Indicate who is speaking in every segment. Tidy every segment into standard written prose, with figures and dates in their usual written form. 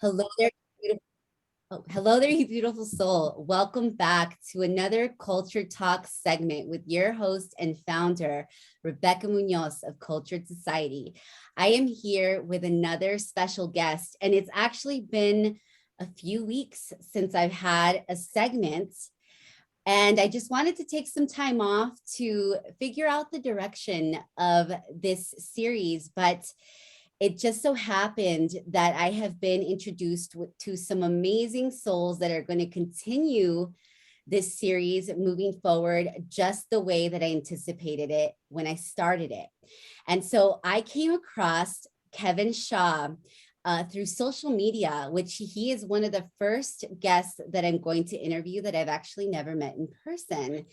Speaker 1: Hello there, beautiful. Oh, hello there, you beautiful soul. Welcome back to another Culture Talk segment with your host and founder, Rebecca Munoz of Cultured Society. I am here with another special guest, and it's actually been a few weeks since I've had a segment. And I just wanted to take some time off to figure out the direction of this series. But it just so happened that I have been introduced to some amazing souls that are going to continue this series moving forward just the way that I anticipated it when I started it. And so I came across Kevin Shah through social media, which he is one of the first guests that I'm going to interview that I've actually never met in person.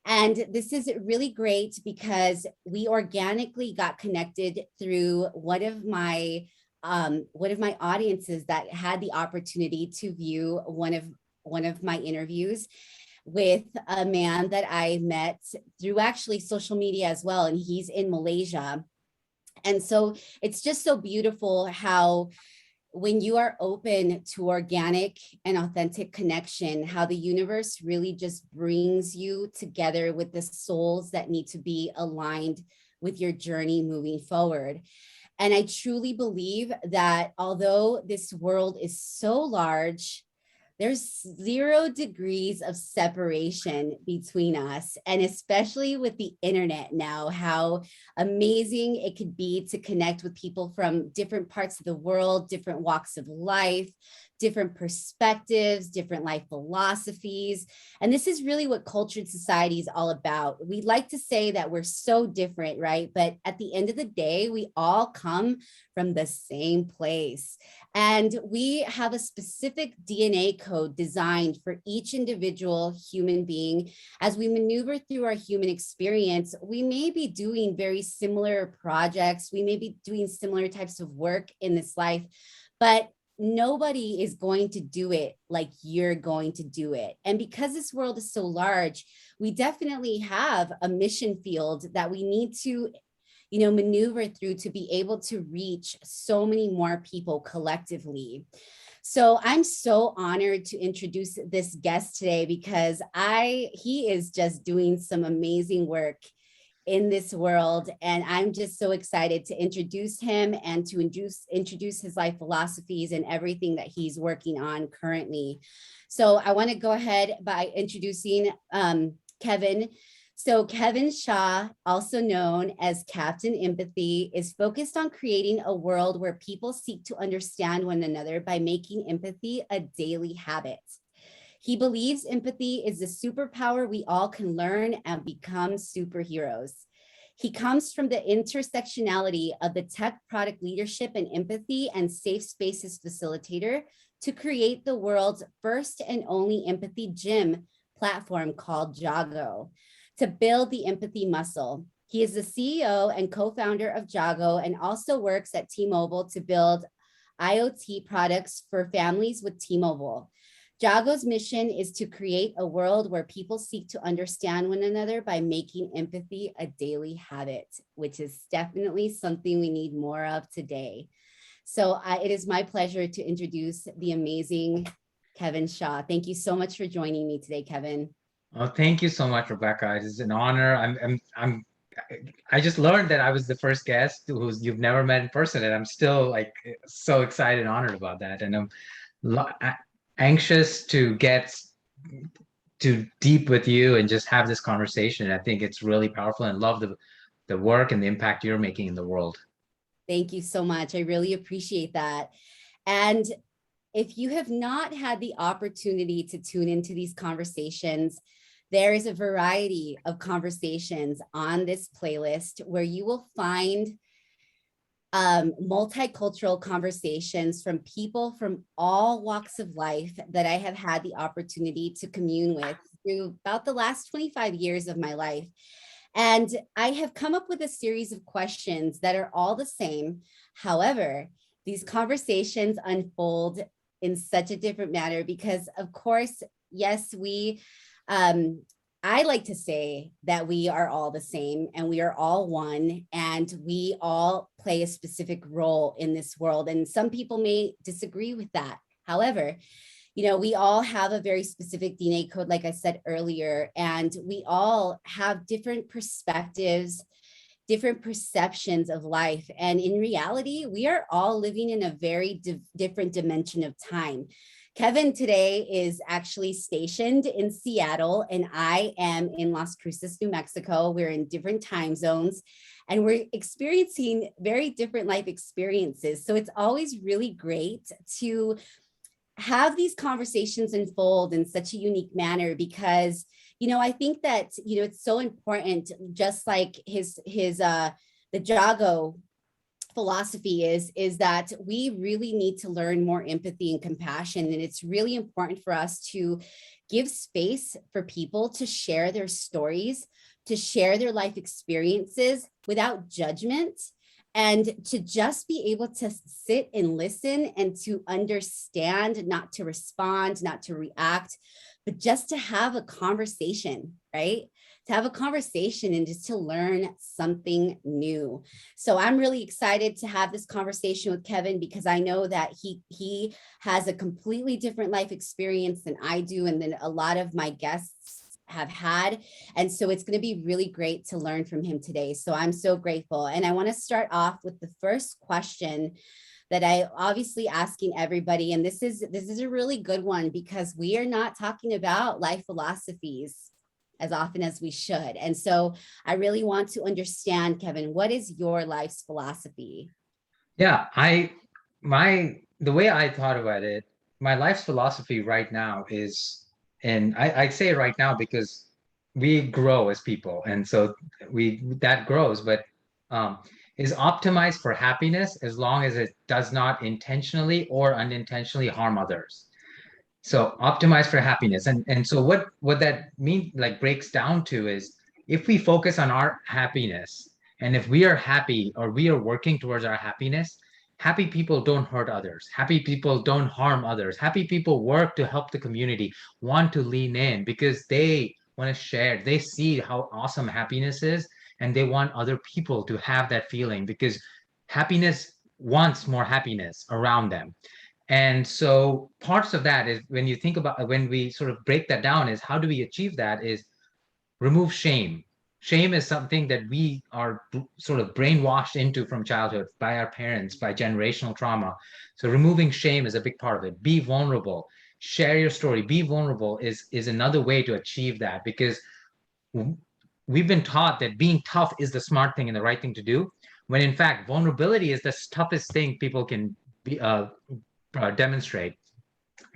Speaker 1: And this is really great because we organically got connected through one of my audiences that had the opportunity to view one of my interviews with a man that I met through actually social media as well, and he's in Malaysia. And so it's just so beautiful how when you are open to organic and authentic connection, how the universe really just brings you together with the souls that need to be aligned with your journey moving forward. And I truly believe that although this world is so large, there's 0 degrees of separation between us. And especially with the internet now, how amazing it could be to connect with people from different parts of the world, different walks of life, different perspectives, different life philosophies. And this is really what Cultured Society is all about. We like to say that we're so different, right? But at the end of the day, we all come from the same place. And we have a specific DNA code designed for each individual human being. As we maneuver through our human experience, we may be doing very similar projects. We may be doing similar types of work in this life, but nobody is going to do it like you're going to do it. And because this world is so large, we definitely have a mission field that we need to maneuver through to be able to reach so many more people collectively. So I'm so honored to introduce this guest today because he is just doing some amazing work in this world. And I'm just so excited to introduce him and to introduce his life philosophies and everything that he's working on currently. So I want to go ahead by introducing Kevin. So Kevin Shah, also known as Captain Empathy, is focused on creating a world where people seek to understand one another by making empathy a daily habit. He believes empathy is a superpower we all can learn and become superheroes. He comes from the intersectionality of the tech product leadership and empathy and safe spaces facilitator to create the world's first and only empathy gym platform called Joggo to build the empathy muscle. He is the CEO and co-founder of Jaago and also works at T-Mobile to build IoT products for families with T-Mobile. Jaago's mission is to create a world where people seek to understand one another by making empathy a daily habit, which is definitely something we need more of today. So it is my pleasure to introduce the amazing Kevin Shah. Thank you so much for joining me today, Kevin.
Speaker 2: Oh, thank you so much, Rebecca. It is an honor. I just learned that I was the first guest who's you've never met in person, and I'm still like so excited and honored about that. And I'm anxious to get too deep with you and just have this conversation. I think it's really powerful and love the work and the impact you're making in the world.
Speaker 1: Thank you so much. I really appreciate that. And if you have not had the opportunity to tune into these conversations, there is a variety of conversations on this playlist where you will find multicultural conversations from people from all walks of life that I have had the opportunity to commune with through about the last 25 years of my life. And I have come up with a series of questions that are all the same. However, these conversations unfold in such a different manner because, of course, yes, we I like to say that we are all the same and we are all one, and we all play a specific role in this world. And some people may disagree with that. However, we all have a very specific DNA code, like I said earlier, and we all have different perspectives, different perceptions of life. And in reality, we are all living in a very different dimension of time. Kevin today is actually stationed in Seattle, and I am in Las Cruces, New Mexico. We're in different time zones and we're experiencing very different life experiences. So it's always really great to have these conversations unfold in such a unique manner because I think that it's so important, just like the Joggo philosophy is that we really need to learn more empathy and compassion, and it's really important for us to give space for people to share their stories, to share their life experiences without judgment, and to just be able to sit and listen and to understand, not to respond, not to react, but just to have a conversation, right? To have a conversation and just to learn something new. So I'm really excited to have this conversation with Kevin because I know that he has a completely different life experience than I do, and then a lot of my guests have had. And so it's going to be really great to learn from him today. So I'm so grateful. And I want to start off with the first question that I obviously asking everybody. And this is a really good one because we are not talking about life philosophies as often as we should. And so I really want to understand, Kevin, what is your life's philosophy?
Speaker 2: Yeah, the way I thought about it, my life's philosophy right now is, and I say right now because we grow as people, and so we that grows, but um, is optimized for happiness as long as it does not intentionally or unintentionally harm others. So optimize for happiness, and so what that mean like breaks down to is if we focus on our happiness, and if we are happy or we are working towards our happiness, happy people don't hurt others, happy people don't harm others, happy people work to help the community, want to lean in because they want to share, they see how awesome happiness is, and they want other people to have that feeling because happiness wants more happiness around them. And so parts of that is when you think about when we sort of break that down is how do we achieve that is remove shame. Shame is something that we are sort of brainwashed into from childhood by our parents, by generational trauma. So removing shame is a big part of it. Be vulnerable, share your story. Be vulnerable is another way to achieve that because we've been taught that being tough is the smart thing and the right thing to do, when in fact vulnerability is the toughest thing people can demonstrate.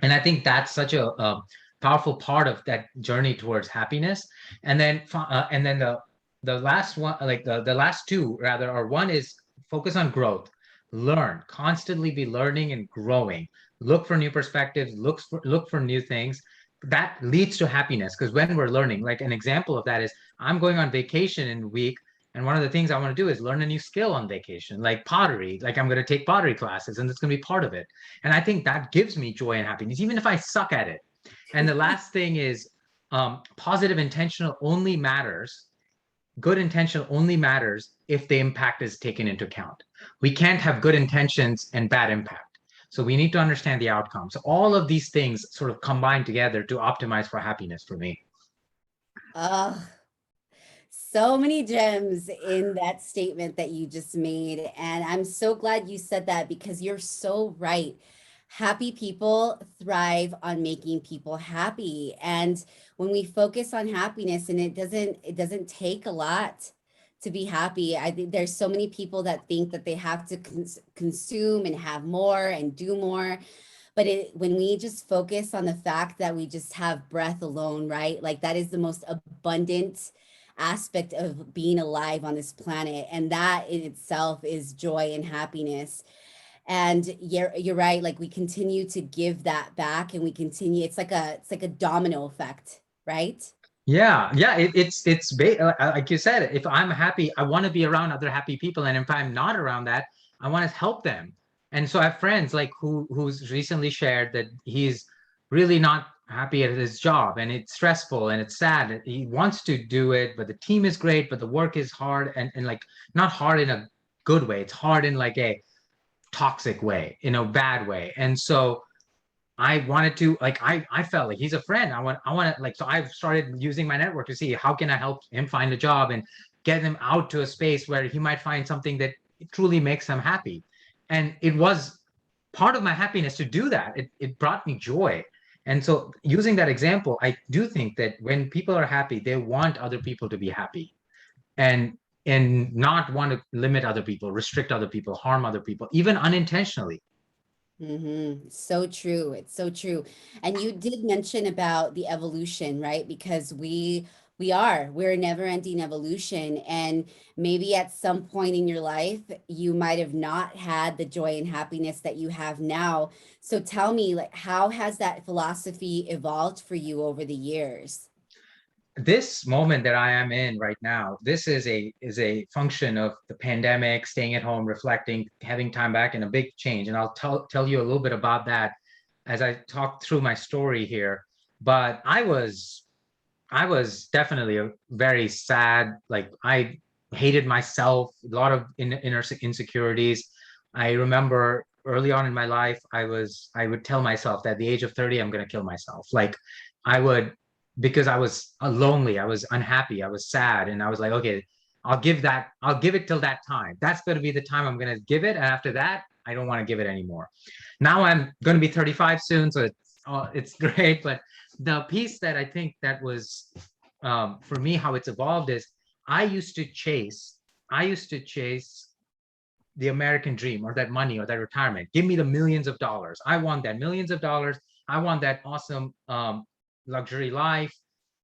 Speaker 2: And I think that's such a powerful part of that journey towards happiness. And then the last one, like the last two rather, or one is focus on growth, learn, constantly be learning and growing, look for new perspectives, look for new things. That leads to happiness because when we're learning, like an example of that is I'm going on vacation in a week, and one of the things I want to do is learn a new skill on vacation, like pottery. Like I'm going to take pottery classes, and it's going to be part of it. And I think that gives me joy and happiness, even if I suck at it. And the last thing is positive intentional only matters. Good intention only matters if the impact is taken into account. We can't have good intentions and bad impact. So we need to understand the outcome. So all of these things sort of combine together to optimize for happiness for me.
Speaker 1: Oh, so many gems in that statement that you just made. And I'm so glad you said that because you're so right. Happy people thrive on making people happy. And when we focus on happiness, and it doesn't take a lot to be happy. I think there's so many people that think that they have to consume and have more and do more. But when we just focus on the fact that we just have breath alone, right? Like that is the most abundant aspect of being alive on this planet. And that in itself is joy and happiness. And you're right. Like we continue to give that back, and we continue, it's like a domino effect, right?
Speaker 2: Yeah, yeah, like you said, if I'm happy, I want to be around other happy people, and if I'm not around that, I want to help them. And so I have friends like who's recently shared that he's really not happy at his job, and it's stressful and it's sad. He wants to do it, but the team is great, but the work is hard, and like not hard in a good way. It's hard in like a toxic way, in a bad way. And so I wanted to like I felt like he's a friend. I want to like so I've started using my network to see how can I help him find a job and get him out to a space where he might find something that truly makes him happy. And it was part of my happiness to do that. It brought me joy. And so using that example, I do think that when people are happy, they want other people to be happy, and not want to limit other people, restrict other people, harm other people, even unintentionally.
Speaker 1: So true. It's so true. And you did mention about the evolution, right? Because we're a never-ending evolution. And maybe at some point in your life, you might have not had the joy and happiness that you have now. So tell me, like, how has that philosophy evolved for you over the years?
Speaker 2: This moment that I am in right now, this is a function of the pandemic, staying at home, reflecting, having time back, and a big change. And I'll tell you a little bit about that as I talk through my story here. But I was definitely a very sad. Like I hated myself, a lot of inner insecurities. I remember early on in my life, I would tell myself that at the age of 30, I'm going to kill myself. Like I would, because I was lonely, I was unhappy, I was sad, and I was like, okay, I'll give it till that time. That's going to be the time I'm going to give it, and after that, I don't want to give it anymore. Now I'm going to be 35 soon, so it's great, but the piece that I think that was for me how it's evolved is I used to chase I used to chase the American dream, or that money, or that retirement. Give me the millions of dollars. I want that millions of dollars. I want that awesome luxury life.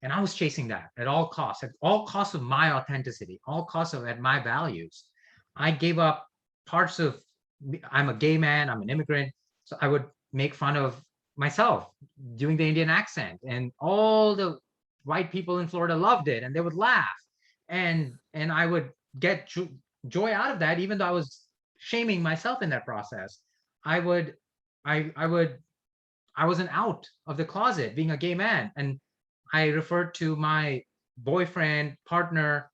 Speaker 2: And I was chasing that at all costs of my authenticity, all costs of at my values. I gave up parts of, I'm a gay man, I'm an immigrant. So I would make fun of myself doing the Indian accent, and all the white people in Florida loved it and they would laugh. And I would get joy out of that, even though I was shaming myself in that process. I would, I would, I wasn't out of the closet being a gay man, and I referred to my boyfriend, partner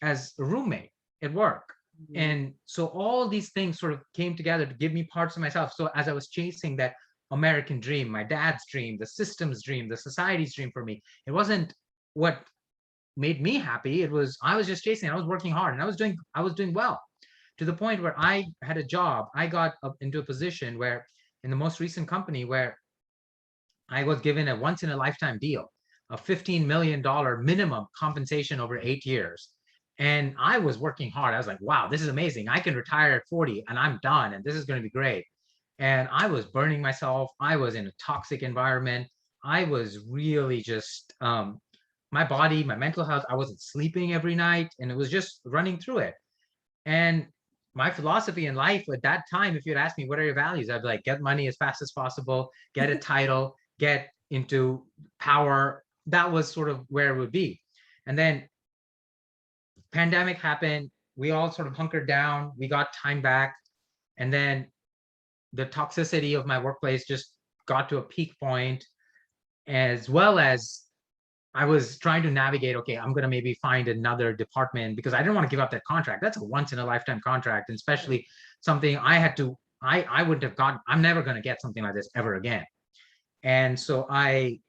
Speaker 2: as a roommate at work.
Speaker 1: Mhm.
Speaker 2: And so all these things sort of came together to give me parts of myself. So as I was chasing that American dream, my dad's dream, the system's dream, the society's dream for me, it wasn't what made me happy. It was, I was just chasing it. I was working hard and I was doing well, to the point where I had a job. I got up into a position where, in the most recent company, where I was given a once in a lifetime deal, a $15 million minimum compensation over 8 years. And I was working hard. I was like, wow, this is amazing. I can retire at 40 and I'm done. And this is going to be great. And I was burning myself. I was in a toxic environment. I was really just, my body, my mental health, I wasn't sleeping every night, and it was just running through it. And my philosophy in life at that time, if you'd asked me, what are your values? I'd be like, get money as fast as possible, get a title, get into power. That was sort of where it would be. And then pandemic happened. We all sort of hunkered down. We got time back. And then the toxicity of my workplace just got to a peak point, as well as I was trying to navigate, okay, I'm going to maybe find another department, because I didn't want to give up that contract. That's a once in a lifetime contract, and especially something I had to, I wouldn't have gotten, I'm never going to get something like this ever again. And so I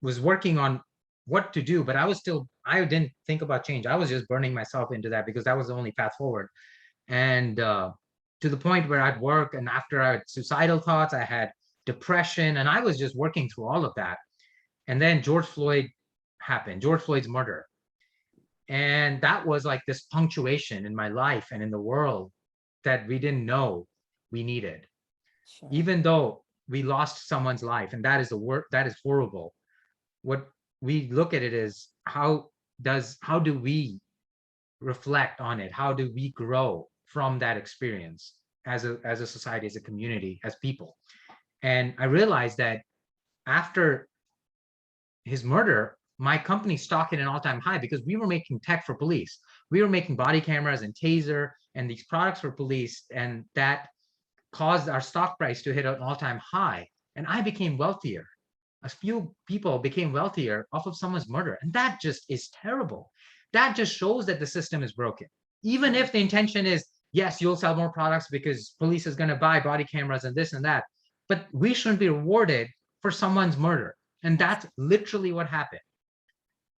Speaker 2: was working on what to do, but I didn't think about change. I was just burning myself into that because that was the only path forward. And to the point where I'd work, and after I had suicidal thoughts, I had depression, and I was just working through all of that. And then George Floyd happened, George Floyd's murder. And that was like this punctuation in my life and in the world that we didn't know we needed.
Speaker 1: Sure.
Speaker 2: Even though we lost someone's life, and that is the work, that is horrible. What we look at it is, how do we reflect on it? How do we grow from that experience as a society, as a community, as people? And I realized that after his murder, my company stock hit an all-time high, because we were making tech for police. We were making body cameras and taser and these products for police, and that caused our stock price to hit an all-time high. and I became wealthier. A few people became wealthier off of someone's murder. And that just is terrible. That just shows that the system is broken. Even if the intention is, yes, you'll sell more products because police is going to buy body cameras and this and that. But we shouldn't be rewarded for someone's murder. And that's literally what happened.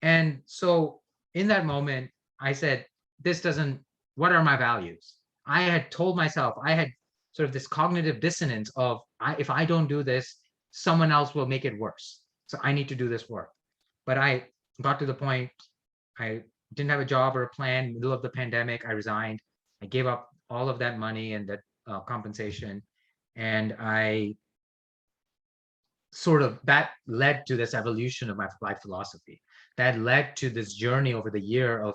Speaker 2: And so in that moment, I said, this doesn't, what are my values? I had told myself, I had sort of this cognitive dissonance of, if I don't do this, someone else will make it worse. So I need to do this work. But I got to the point, I didn't have a job or a plan, middle of the pandemic, I resigned. I gave up all of that money and that compensation. And I sort of, that led to this evolution of my life philosophy. That led to this journey over the year of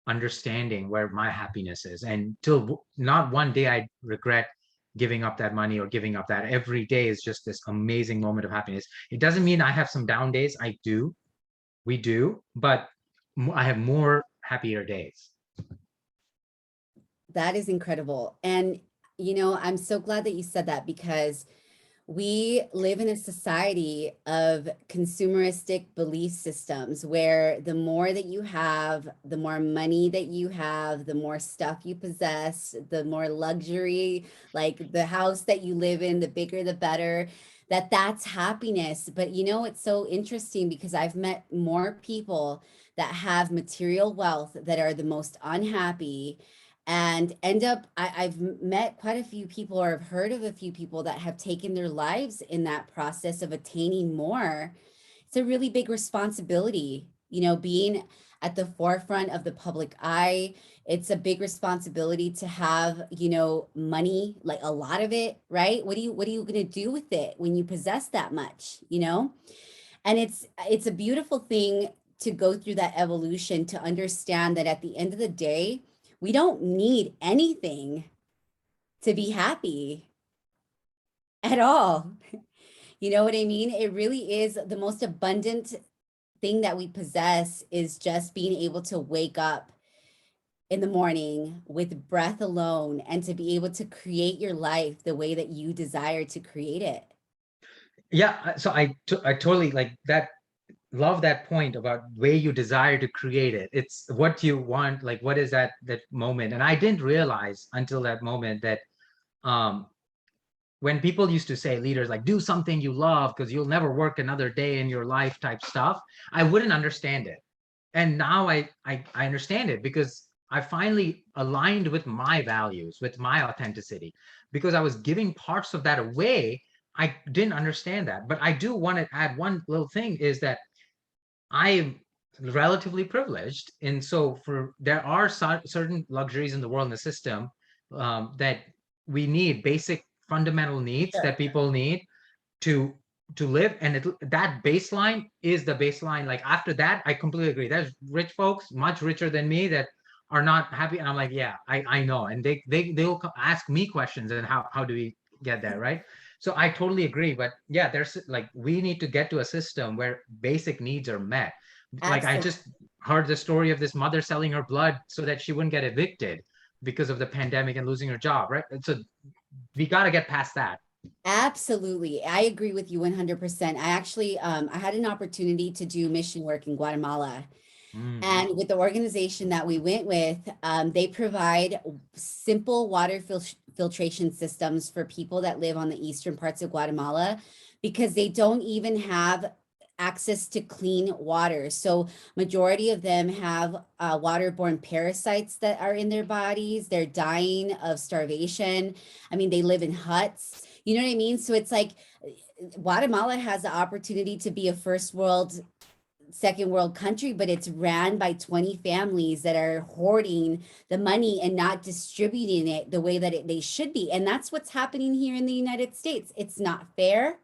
Speaker 2: understanding where my happiness is. And till not one day I regret giving up that money or giving up that. Every day is just this amazing moment of happiness. It doesn't mean I have some down days. I do. We do. But I have more happier days.
Speaker 1: That is incredible. And, you know, I'm so glad that you said that, because we live in a society of consumeristic belief systems where the more that you have, the more money that you have, the more stuff you possess, the more luxury, like the house that you live in, the bigger, the better, that's happiness. But you know, it's so interesting because I've met more people that have material wealth that are the most unhappy and end up, I've met quite a few people, or have heard of a few people that have taken their lives in that process of attaining more. It's a really big responsibility, you know, being at the forefront of the public eye. It's a big responsibility to have, you know, money, like a lot of it, right? What are you going to do with it when you possess that much, you know? And it's a beautiful thing to go through that evolution, to understand that at the end of the day, we don't need anything to be happy at all. You know what I mean? It really is the most abundant thing that we possess, is just being able to wake up in the morning with breath alone and to be able to create your life the way that you desire to create it.
Speaker 2: Yeah. So I totally like that. Love that point about way you desire to create it. It's what you want. Like, what is that moment? And I didn't realize until that moment that um when people used to say, leaders, like, do something you love because you'll never work another day in your life type stuff, I wouldn't understand it. And now I understand it, because I finally aligned with my values, with my authenticity, because I was giving parts of that away. I didn't understand that. But I do want to add one little thing, is that I am relatively privileged. And so there are certain luxuries in the world, in the system, that we need, basic fundamental needs
Speaker 1: Sure.
Speaker 2: that people need to live. And that baseline is the baseline. Like, after that, I completely agree. There's rich folks much richer than me that are not happy. And I'm like, yeah, I know. And they'll ask me questions, and how do we get there, right? So I totally agree. But yeah, there's like, we need to get to a system where basic needs are met. Like, I
Speaker 1: Absolutely.
Speaker 2: just heard the story of this mother selling her blood so that she wouldn't get evicted because of the pandemic and losing her job, right? So we got to get past that.
Speaker 1: Absolutely. I agree with you 100%. I actually, I had an opportunity to do mission work in Guatemala.
Speaker 2: Mm.
Speaker 1: And with the organization that we went with, they provide simple water filtration systems for people that live on the eastern parts of Guatemala, because they don't even have access to clean water. So majority of them have waterborne parasites that are in their bodies. They're dying of starvation. I mean, they live in huts. You know what I mean? So it's like Guatemala has the opportunity to be a first world, second world country, but it's ran by 20 families that are hoarding the money and not distributing it the way that they should be. And that's what's happening here in the United States. It's not fair.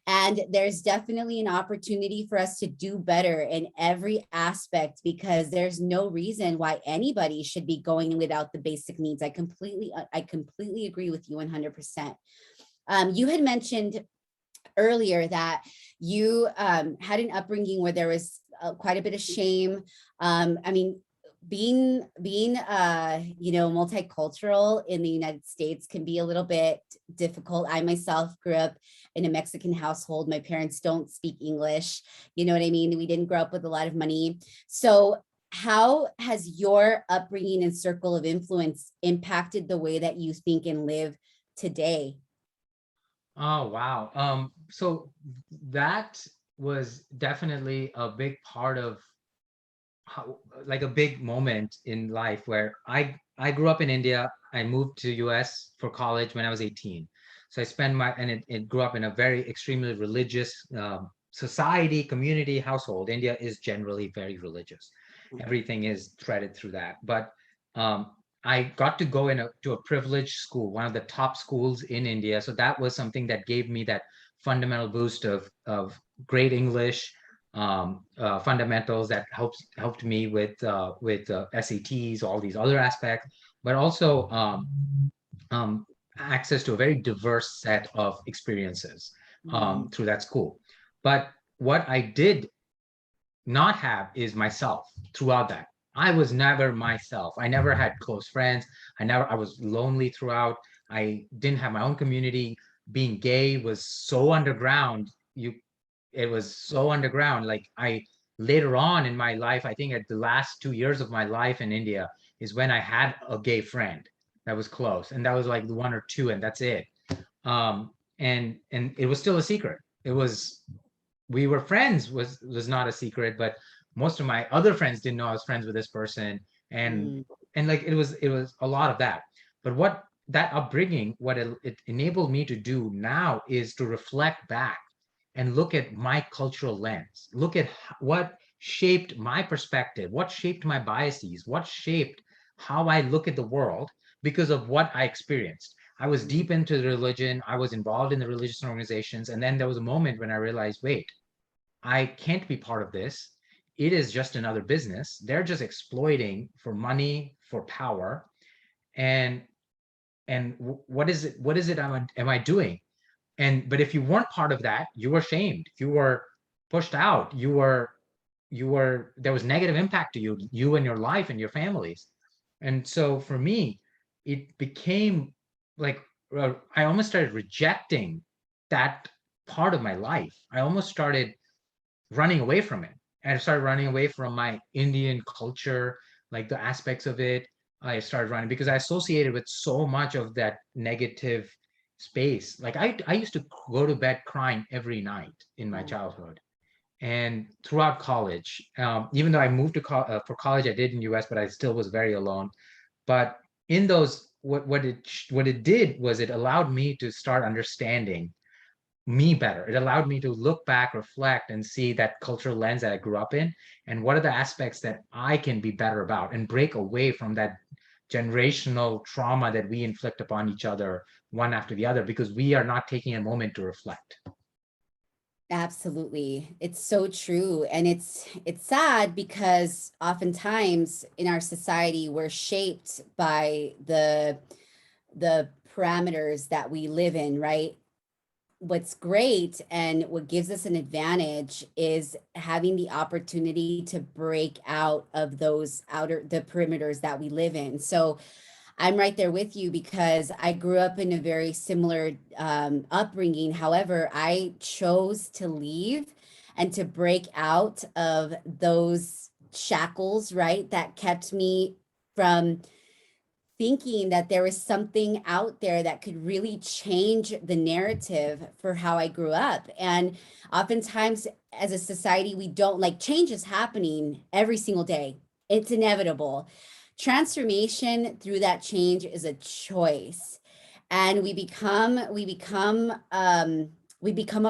Speaker 1: And there's definitely an opportunity for us to do better in every aspect, because there's no reason why anybody should be going without the basic needs. I completely agree with you 100%. You had mentioned earlier that you had an upbringing where there was quite a bit of shame. I mean, being multicultural in the United States can be a little bit difficult. I myself grew up in a Mexican household. My parents don't speak English. You know what I mean? We didn't grow up with a lot of money. So how has your upbringing and circle of influence impacted the way that you think and live today?
Speaker 2: Oh, wow. So that was definitely a big part of how, like a big moment in life where I grew up in India. I moved to US for college when I was 18. So I spent my and it grew up in a very extremely religious society, community, household. India is generally very religious. Everything is threaded through that. But um, I got to go to a privileged school, one of the top schools in India. So that was something that gave me that fundamental boost of great English, fundamentals that helped me with SATs, all these other aspects, but also um, access to a very diverse set of experiences
Speaker 1: Mm,
Speaker 2: through that school. But what I did not have is myself throughout that. I was never myself. I never had close friends. I was lonely throughout. I didn't have my own community. Being gay was so underground. It was so underground. Like I later on in my life, I think at the last 2 years of my life in India is when I had a gay friend that was close. And that was like one or two, and that's it. And it was still a secret. It was We were friends was not a secret, but most of my other friends didn't know I was friends with this person, and
Speaker 1: mm,
Speaker 2: and like it was a lot of that. But what that upbringing, what it enabled me to do now is to reflect back and look at my cultural lens, look at what shaped my perspective, what shaped my biases, what shaped how I look at the world because of what I experienced. I was
Speaker 1: mm,
Speaker 2: deep into the religion, I was involved in the religious organizations, and then there was a moment when I realized, wait, I can't be part of this. It is just another business. They're just exploiting for money, for power. And what is it? What is it am I doing? And but if you weren't part of that, you were shamed. You were pushed out. You were there was negative impact to you and your life and your families. And so for me, it became like I almost started rejecting that part of my life. I almost started running away from it. And I started running away from my Indian culture, like the aspects of it. I started running because I associated with so much of that negative space. Like I used to go to bed crying every night in my
Speaker 1: mm.
Speaker 2: childhood and throughout college. Even though I moved to for college, I did in US, but I still was very alone. But in those, what it did was it allowed me to start understanding me better. It allowed me to look back, reflect, and see that cultural lens that I grew up in, and what are the aspects that I can be better about, and break away from that generational trauma that we inflict upon each other one after the other because we are not taking a moment to reflect.
Speaker 1: Absolutely. It's so true. And it's sad because oftentimes in our society we're shaped by the parameters that we live in, right? What's great and what gives us an advantage is having the opportunity to break out of those the perimeters that we live in. So I'm right there with you because I grew up in a very similar upbringing. However, I chose to leave and to break out of those shackles, right, that kept me from thinking that there was something out there that could really change the narrative for how I grew up. And oftentimes, as a society, we don't like change is happening every single day, it's inevitable. Transformation through that change is a choice. And we become a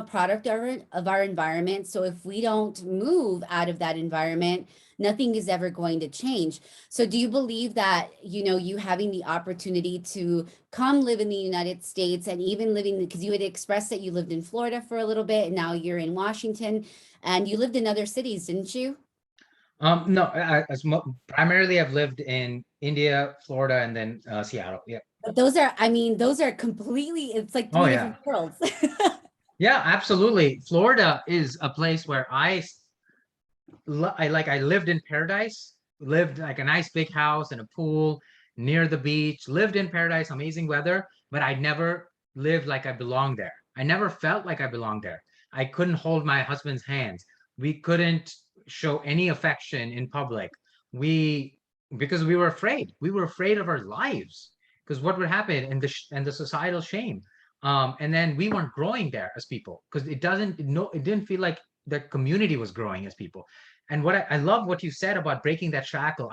Speaker 1: product of our environment. So if we don't move out of that environment, nothing is ever going to change. So do you believe that, you having the opportunity to come live in the United States and even living, because you had expressed that you lived in Florida for a little bit and now you're in Washington and you lived in other cities, didn't you?
Speaker 2: No, primarily I've lived in India, Florida, and then Seattle. Yeah.
Speaker 1: But those are, I mean, those are completely, it's like
Speaker 2: Oh
Speaker 1: three
Speaker 2: yeah.
Speaker 1: different worlds.
Speaker 2: Yeah, absolutely. Florida is a place where I lived in paradise, lived like a nice big house and a pool near the beach, lived in paradise, amazing weather, but I never lived like I belonged there. I never felt like I belonged there. I couldn't hold my husband's hands. We couldn't show any affection in public. We Because we were afraid. We were afraid of our lives because what would happen and the societal shame. And then we weren't growing there as people because it didn't feel like the community was growing as people. And I love what you said about breaking that shackle.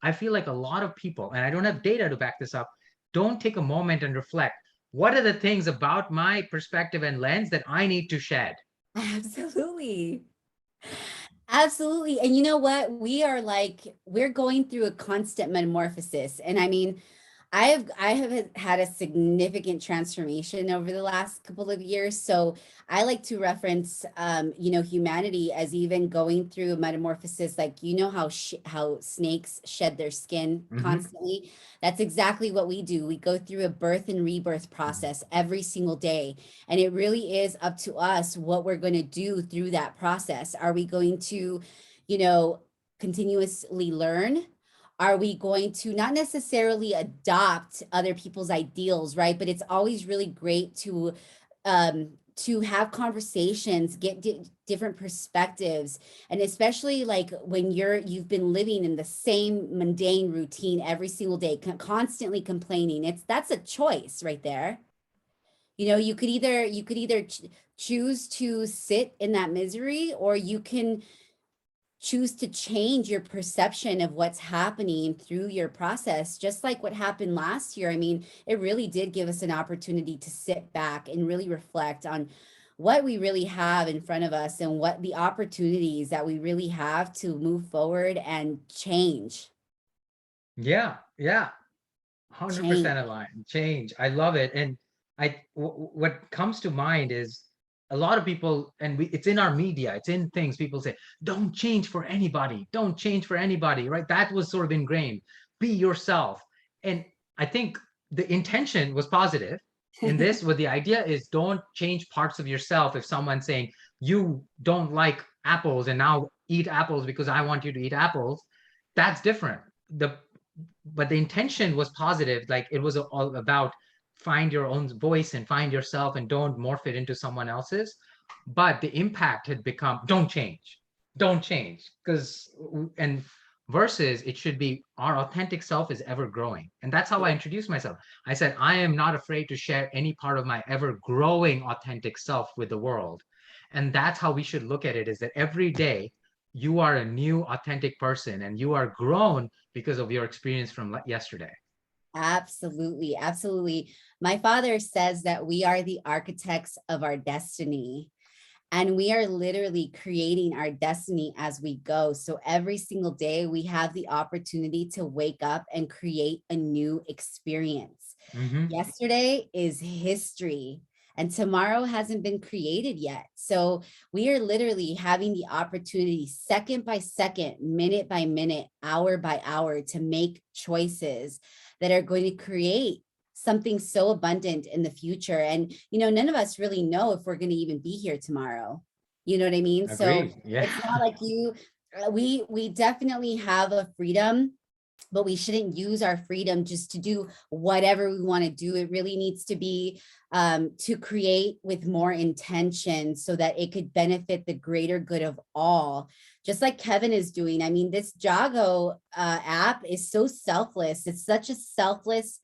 Speaker 2: I feel like a lot of people, and I don't have data to back this up, don't take a moment and reflect. What are the things about my perspective and lens that I need to shed?
Speaker 1: Absolutely. Absolutely. And you know what? We're going through a constant metamorphosis. And I mean, I have had a significant transformation over the last couple of years. So I like to reference, humanity as even going through a metamorphosis. Like how snakes shed their skin
Speaker 2: Hmm.
Speaker 1: constantly. That's exactly what we do. We go through a birth and rebirth process every single day, and it really is up to us what we're going to do through that process. Are we going to, you know, continuously learn? Are we going to not necessarily adopt other people's ideals, right? But it's always really great to have conversations, get different perspectives, and especially like when you've been living in the same mundane routine every single day, constantly complaining. That's a choice right there. You could either choose to sit in that misery, or you can choose to change your perception of what's happening through your process, just like what happened last year. I mean, it really did give us an opportunity to sit back and really reflect on what we really have in front of us and what the opportunities that we really have to move forward and change.
Speaker 2: Yeah, yeah,
Speaker 1: Change.
Speaker 2: 100% aligned. Change. I love it. And what comes to mind is a lot of people, and it's in our media, it's in things. People say, "Don't change for anybody. Don't change for anybody." Right? That was sort of ingrained. Be yourself. And I think the intention was positive in this. What the idea is, don't change parts of yourself. If someone's saying you don't like apples and now eat apples because I want you to eat apples, that's different. The But the intention was positive. Like it was all about find your own voice and find yourself and don't morph it into someone else's. But the impact had become don't change. Because, and versus it should be our authentic self is ever growing. And that's how I introduced myself. I said, I am not afraid to share any part of my ever growing authentic self with the world. And that's how we should look at it, is that every day you are a new authentic person and you are grown because of your experience from yesterday.
Speaker 1: Absolutely, absolutely. My father says that we are the architects of our destiny. And we are literally creating our destiny as we go. So every single day, we have the opportunity to wake up and create a new experience.
Speaker 2: Hmm.
Speaker 1: Yesterday is history, and tomorrow hasn't been created yet. So we are literally having the opportunity, second by second, minute by minute, hour by hour, to make choices that are going to create something so abundant in the future. And, none of us really know if we're going to even be here tomorrow. You know what I mean? So
Speaker 2: Agreed. Yeah.
Speaker 1: it's not like we definitely have a freedom, but we shouldn't use our freedom just to do whatever we want to do. It really needs to be to create with more intention so that it could benefit the greater good of all, just like Kevin is doing. I mean, this Joggo app is so selfless. It's such a selfless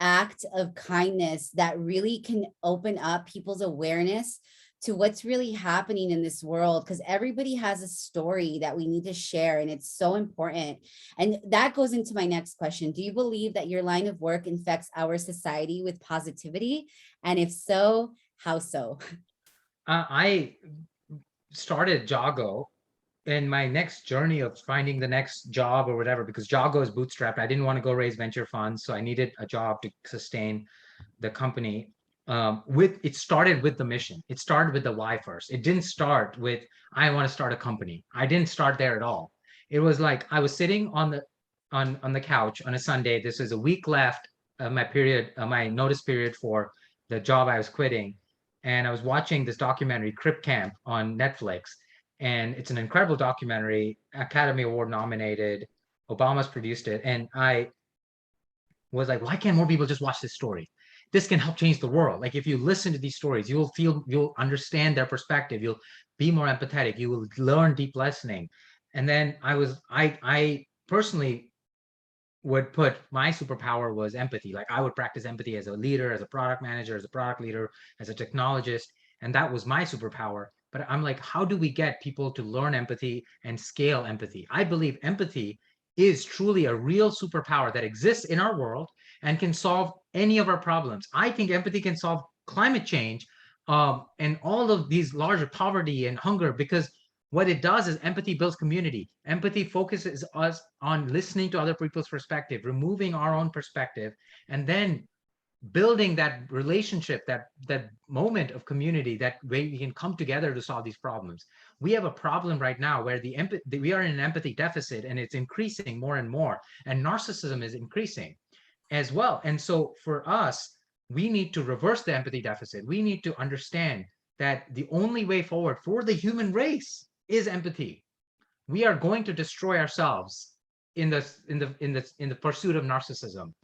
Speaker 1: act of kindness that really can open up people's awareness to what's really happening in this world, because everybody has a story that we need to share, and it's so important. And that goes into my next question. Do you believe that your line of work infects our society with positivity? And if so, how so?
Speaker 2: I started Joggo in my next journey of finding the next job or whatever, because Joggo is bootstrapped. I didn't want to go raise venture funds, so I needed a job to sustain the company. With it started with the mission. It started with the why first. It didn't start with I want to start a company. I didn't start there at all. It was like I was sitting on the couch on a Sunday. This is a week left of my notice period for the job I was quitting, and I was watching this documentary, Crip Camp, on Netflix, and it's an incredible documentary, Academy Award nominated, Obama's produced it, and I was like, why can't more people just watch this story? This can help change the world. Like if you listen to these stories, you'll understand their perspective. You'll be more empathetic. You will learn deep listening. And then I personally would put my superpower was empathy. Like I would practice empathy as a leader, as a product manager, as a product leader, as a technologist, and that was my superpower. But I'm like, how do we get people to learn empathy and scale empathy? I believe empathy is truly a real superpower that exists in our world and can solve any of our problems. I think empathy can solve climate change, and all of these larger poverty and hunger, because what it does is empathy builds community. Empathy focuses us on listening to other people's perspective, removing our own perspective, and then building that relationship, that moment of community, that way we can come together to solve these problems. We have a problem right now where we are in an empathy deficit, and it's increasing more and more, and narcissism is increasing as well. And so for us, we need to reverse the empathy deficit. We need to understand that the only way forward for the human race is empathy. We are going to destroy ourselves in the pursuit of narcissism,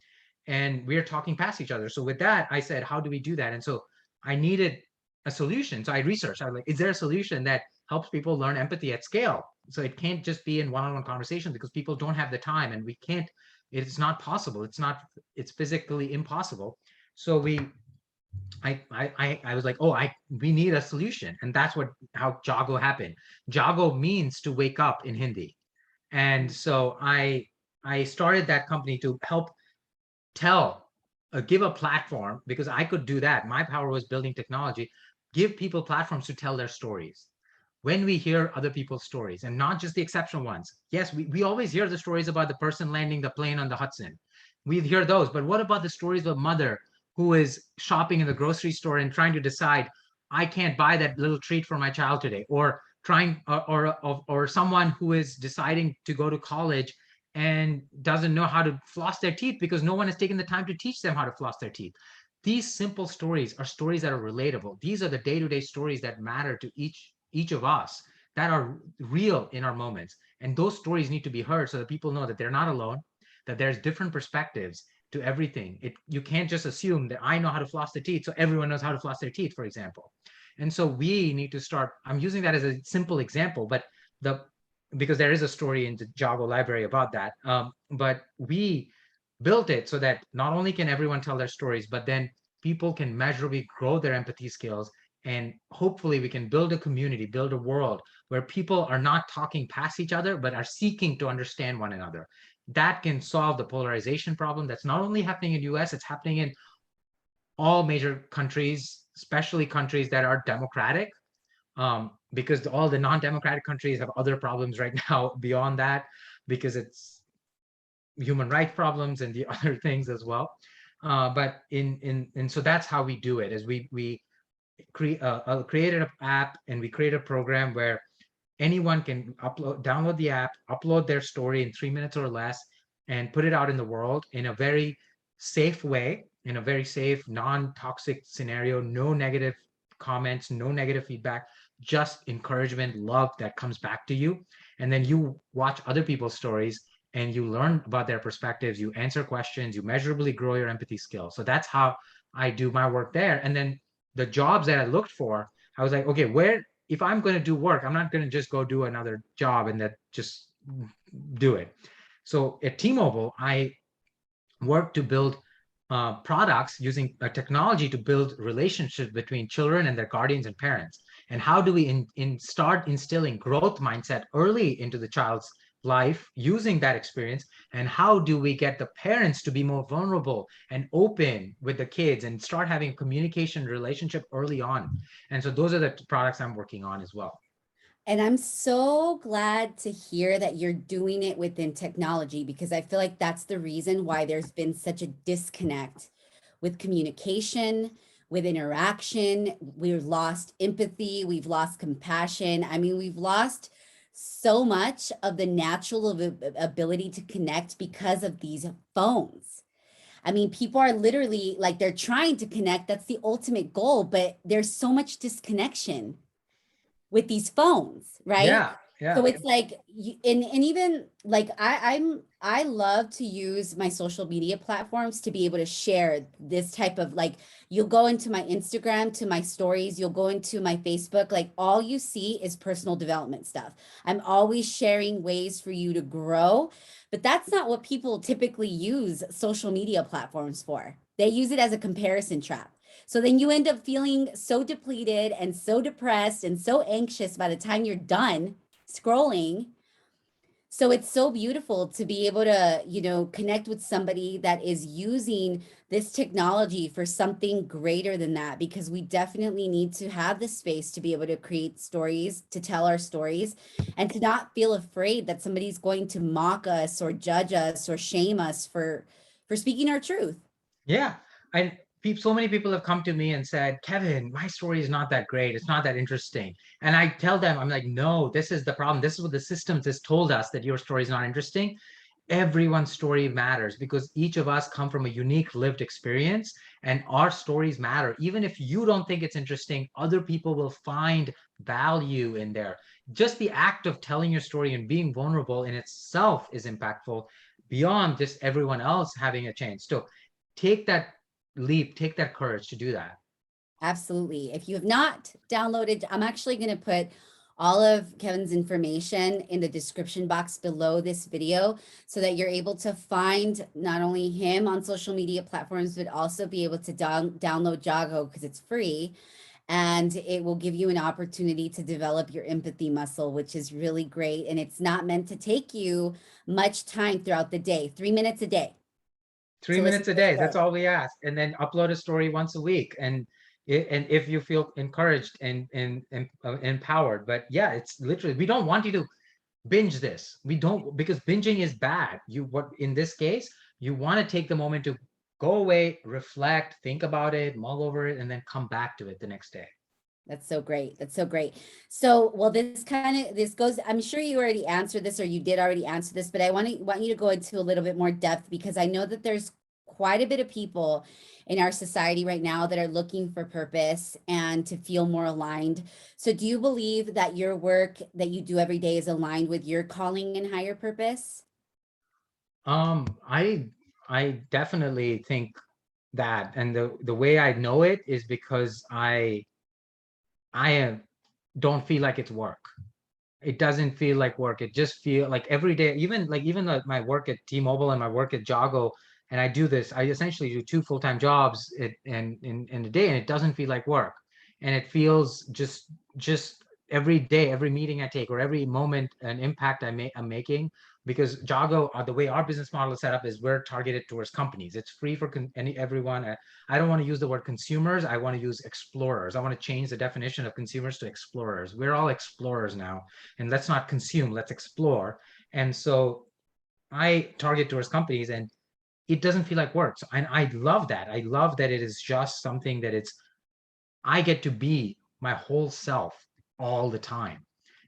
Speaker 2: and we're talking past each other. So with that, I said, how do we do that? And so I needed a solution. So I researched. I was like, is there a solution that helps people learn empathy at scale? So it can't just be in one-on-one conversations, because people don't have the time, and we can't. It's not possible. It's physically impossible. So I was like, oh, we need a solution. And that's how Jaago happened. Jaago means to wake up in Hindi. And so I started that company to help give a platform, because I could do that. My power was building technology, give people platforms to tell their stories. When we hear other people's stories, and not just the exceptional ones. Yes, we always hear the stories about the person landing the plane on the Hudson. We hear those, but what about the stories of a mother who is shopping in the grocery store and trying to decide, I can't buy that little treat for my child today, or trying or someone who is deciding to go to college and doesn't know how to floss their teeth because no one has taken the time to teach them how to floss their teeth. These simple stories are stories that are relatable. These are the day-to-day stories that matter to each of us, that are real in our moments. And those stories need to be heard so that people know that they're not alone, that there's different perspectives to everything. You can't just assume that I know how to floss their teeth, so everyone knows how to floss their teeth, for example. And so we need to start. I'm using that as a simple example, but because there is a story in the Joggo library about that. But we built it so that not only can everyone tell their stories, but then people can measurably grow their empathy skills. And hopefully we can build a community, build a world where people are not talking past each other, but are seeking to understand one another. That can solve the polarization problem that's not only happening in the US, it's happening in all major countries, especially countries that are democratic, because all the non-democratic countries have other problems right now beyond that, because it's human rights problems and the other things as well. But so that's how we do it. Is we created an app, and we create a program where anyone can download the app, upload their story in 3 minutes or less, and put it out in the world in a very safe way, in a very safe, non-toxic scenario, no negative comments, no negative feedback, just encouragement, love that comes back to you. And then you watch other people's stories and you learn about their perspectives, you answer questions, you measurably grow your empathy skills. So that's how I do my work there. And then the jobs that I looked for, I was like, okay, if I'm going to do work, I'm not going to just go do another job and that just do it. So at T-Mobile, I work to build products using technology to build relationships between children and their guardians and parents. And how do we start instilling growth mindset early into the child's life using that experience? And how do we get the parents to be more vulnerable and open with the kids and start having a communication relationship early on? And so those are the products I'm working on as well.
Speaker 1: And I'm so glad to hear that you're doing it within technology, because I feel like that's the reason why there's been such a disconnect with communication, with interaction. We've lost empathy, we've lost compassion. I mean, we've lost so much of the natural ability to connect because of these phones. I mean, people are literally like, they're trying to connect. That's the ultimate goal, but there's so much disconnection with these phones, right?
Speaker 2: Yeah, yeah.
Speaker 1: So it's like, and even like I'm I love to use my social media platforms to be able to share this type of like, you'll go into my Instagram, to my stories, you'll go into my Facebook, like all you see is personal development stuff. I'm always sharing ways for you to grow, but that's not what people typically use social media platforms for. They use it as a comparison trap. So then you end up feeling so depleted and so depressed and so anxious by the time you're done scrolling. So it's so beautiful to be able to, connect with somebody that is using this technology for something greater than that, because we definitely need to have the space to be able to create stories, to tell our stories, and to not feel afraid that somebody's going to mock us or judge us or shame us for speaking our truth.
Speaker 2: Yeah. And so many people have come to me and said, Kevin, my story is not that great. It's not that interesting. And I tell them, I'm like, no, this is the problem. This is what the systems has told us, that your story is not interesting. Everyone's story matters because each of us come from a unique lived experience, and our stories matter. Even if you don't think it's interesting, other people will find value in there. Just the act of telling your story and being vulnerable in itself is impactful beyond just everyone else having a chance. So take that leap, take that courage to do that.
Speaker 1: Absolutely. If you have not downloaded, I'm actually going to put all of Kevin's information in the description box below this video so that you're able to find not only him on social media platforms, but also be able to download Joggo because it's free. And it will give you an opportunity to develop your empathy muscle, which is really great. And it's not meant to take you much time throughout the day, 3 minutes a day
Speaker 2: Three
Speaker 1: to listen
Speaker 2: minutes a
Speaker 1: to a
Speaker 2: day, that's
Speaker 1: story.
Speaker 2: all we ask. And then upload a story once a week. And if you feel encouraged and empowered. But yeah, it's literally, we don't want you to binge this. We don't, because binging is bad. What in this case, you want to take the moment to go away, reflect, think about it, mull over it, and then come back to it the next day.
Speaker 1: That's so great. That's so great. So, well, this goes, I'm sure you already answered this or you did already answer this, but I want you to go into a little bit more depth because I know that there's quite a bit of people in our society right now that are looking for purpose and to feel more aligned. So, do you believe that your work that you do every day is aligned with your calling and higher purpose?
Speaker 2: I definitely think that, and the way I know it is because I don't feel like it's work. It doesn't feel like work. It just feel like every day, even like my work at T-Mobile and my work at Jaago, and I do this. I essentially do two full-time jobs in a day, and it doesn't feel like work. And it feels just every day, every meeting I take, or every moment, an impact I'm making. Because Jaago, the way our business model is set up is we're targeted towards companies. It's free for everyone. I don't want to use the word consumers. I want to use explorers. I want to change the definition of consumers to explorers. We're all explorers now, and let's not consume, let's explore. And so I target towards companies, and it doesn't feel like work. So, and I love that. I love that it is just something that I get to be my whole self all the time.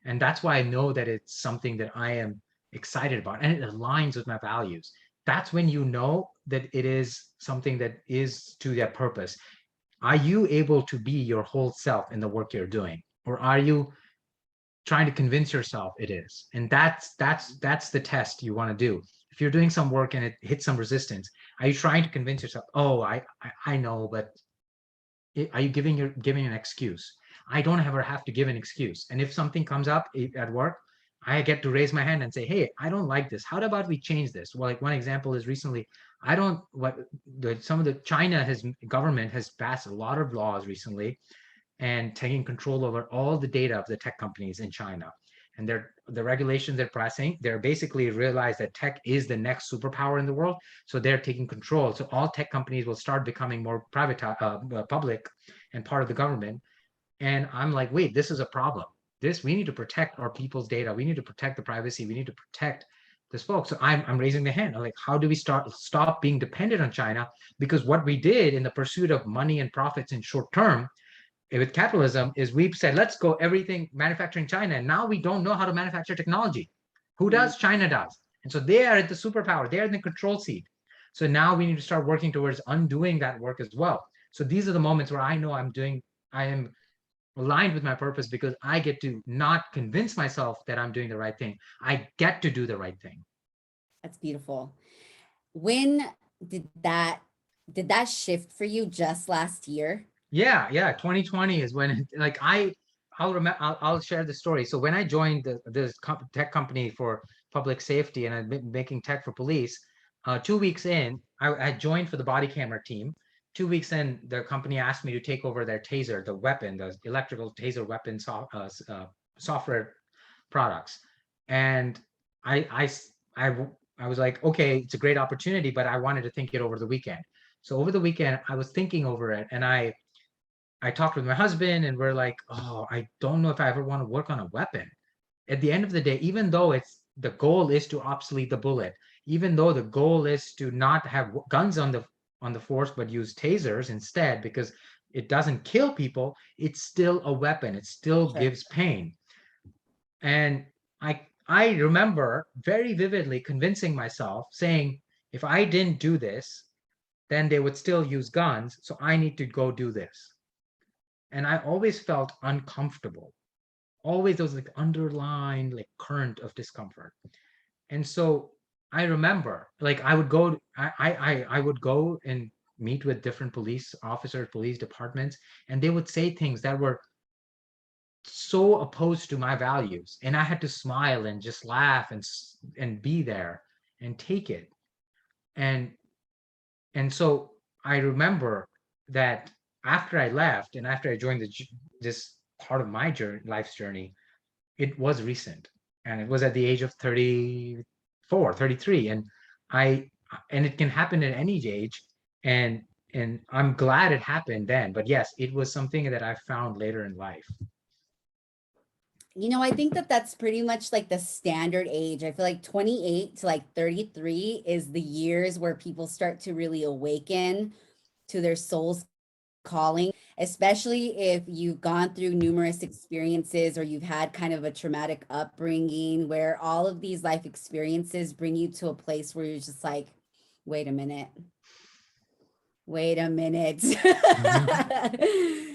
Speaker 2: And that's why I know that it's something that I am excited about and it aligns with my values. That's when you know that it is something that is to their purpose. Are you able to be your whole self in the work you're doing? Or are you trying to convince yourself it is? And that's the test you want to do. If you're doing some work and it hits some resistance, are you trying to convince yourself, oh, I know, but are you giving an excuse? I don't ever have to give an excuse. And if something comes up at work, I get to raise my hand and say, hey, I don't like this. How about we change this? Well, like one example is recently, I don't what some of the China has government has passed a lot of laws recently and taking control over all the data of the tech companies in China. And the regulations they're pressing, they're basically realize that tech is the next superpower in the world. So they're taking control. So all tech companies will start becoming more private, public and part of the government. And I'm like, wait, this is a problem. We need to protect our people's data. We need to protect the privacy. We need to protect this folks. So I'm raising the hand. I'm like, how do we stop being dependent on China? Because what we did in the pursuit of money and profits in short term with capitalism is we've said let's go everything manufacturing China, and now we don't know how to manufacture technology. Who
Speaker 1: Mm.
Speaker 2: does? China does. And so they are at the superpower, they're in the control seat. So now we need to start working towards undoing that work as well. So these are the moments where I know I am aligned with my purpose because I get to not convince myself that I'm doing the right thing. I get to do the right thing.
Speaker 1: That's beautiful. When did that did that shift for you just last year?
Speaker 2: Yeah, yeah. 2020 is when like I'll remember I'll share the story. So when I joined this tech company for public safety and I've been making tech for police, 2 weeks in, I joined for the body camera team. 2 weeks in, the company asked me to take over their taser, the weapon, the electrical taser weapon software products. And I, I, s- I, w- I was like, okay, it's a great opportunity, but I wanted to think it over the weekend. So over the weekend, I was thinking over it, and I talked with my husband, and we're like, oh, I don't know if I ever want to work on a weapon. At the end of the day, even though it's the goal is to obsolete the bullet, even though the goal is to not have guns on the force, but use tasers instead, because it doesn't kill people, it's still a weapon. It still
Speaker 1: Sure.
Speaker 2: gives pain. And I remember very vividly convincing myself, saying, if I didn't do this, then they would still use guns. So I need to go do this. And I always felt uncomfortable. Always there was like underlying like current of discomfort. And so I remember like I would go and meet with different police officers, police departments, and they would say things that were so opposed to my values, and I had to smile and just laugh and be there and take it. And and so I remember that after I left and after I joined this part of my journey, life's journey, it was recent, and it was at the age of 34, 33. And it can happen at any age. And I'm glad it happened then, but yes, it was something that I found later in life.
Speaker 1: I think that that's pretty much like the standard age. I feel like 28 to like 33 is the years where people start to really awaken to their soul's calling, especially if you've gone through numerous experiences or you've had kind of a traumatic upbringing where all of these life experiences bring you to a place where you're just like, wait a minute, wait a minute.
Speaker 2: Mhm.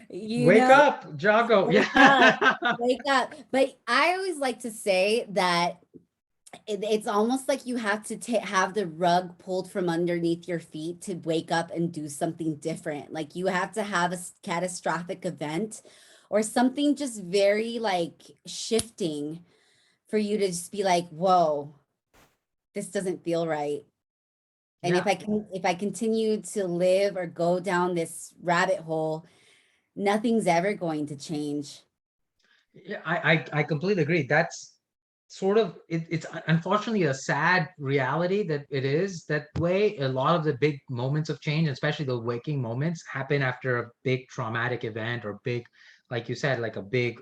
Speaker 1: you
Speaker 2: Wake
Speaker 1: know,
Speaker 2: up, Joggo.
Speaker 1: wake up,
Speaker 2: Yeah.
Speaker 1: wake up. But I always like to say that it's almost like you have to have the rug pulled from underneath your feet to wake up and do something different. Like you have to have a catastrophic event or something just very like shifting for you to just be like, whoa, this doesn't feel right. And
Speaker 2: Yeah.
Speaker 1: if I continue to live or go down this rabbit hole, nothing's ever going to change.
Speaker 2: Yeah, I completely agree. That's sort of it's unfortunately a sad reality that it is that way. A lot of the big moments of change, especially the waking moments, happen after a big traumatic event or big, like you said, like a big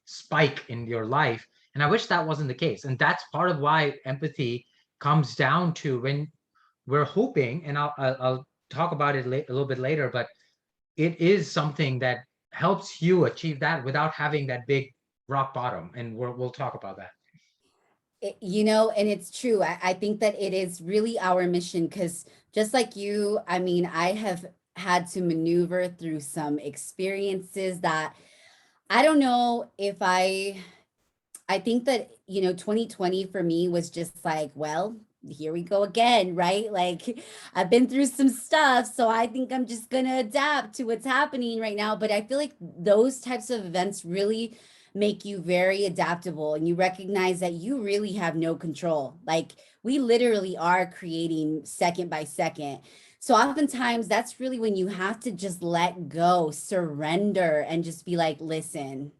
Speaker 2: spike in your life. And I wish that wasn't the case. And that's part of why empathy comes down to when we're hoping, and I'll talk about it a little bit later, but it is something that helps you achieve that without having that big rock bottom. And we'll talk about that.
Speaker 1: And it's true. I think that it is really our mission because just like you, I mean, I have had to maneuver through some experiences that I don't know if I think that, 2020 for me was just like, well, here we go again, right? Like I've been through some stuff, so I think I'm just going to adapt to what's happening right now. But I feel like those types of events really make you very adaptable and you recognize that you really have no control. Like we literally are creating second by second. So oftentimes that's really when you have to just let go, surrender, and just be like, listen,